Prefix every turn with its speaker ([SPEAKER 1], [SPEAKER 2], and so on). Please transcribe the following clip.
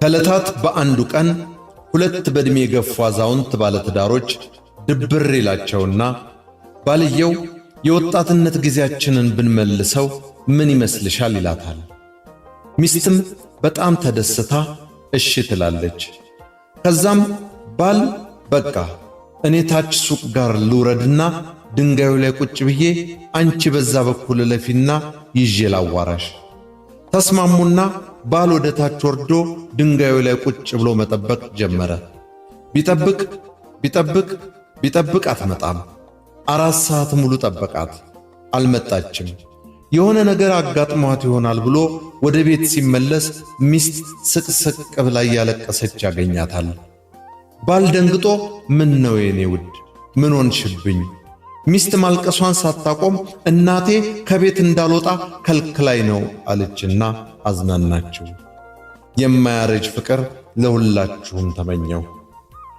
[SPEAKER 1] ከዕለታት በአንዱ ቀን ሁለት በዕድሜ የገፉ አዛውንት ባለትዳሮች ድብር ይላቸውና ባልየው የወጣትነት ጊዜያችንን ብንመልሰው ምን ይመስልሻል ይላታል። ሚስትም በጣም ተደስታ እሺ ትላለች። ከዛም ባል በቃ እኔ ታች ሱቅ ጋር ልውረድና ድንጋዩ ላይ ቁጭ ብዬ አንቺ በዛ በኩል ለፊና ይዤ ላዋራሽ። ተስማሙና ባል ወደ ታች ወርዶ ድንጋዩ ላይ ቁጭ ብሎ መጠበቅ ጀመረ። ቢጠብቅ አትመጣም። 4 ሰዓት ሙሉ ጠበቃት፣ አልመጣችም። የሆነ ነገር አጋጥሟት ይሆናል ብሎ ወደ ቤት ሲመለስ ሚስት ስቅስቅ ብላ ያለቀሰች ያገኛታል። ባል ደንግጦ ምን ነው የኔ ውድ ምን ሆንሽብኝ? ሚስት ማልቀሷን ሳታቆም እናቴ ከቤት እንዳልወጣ ከልክላይ ነው አለችና አዝናናችው። የማያረጅ ፍቅር ለሁላችሁም ተመኘው።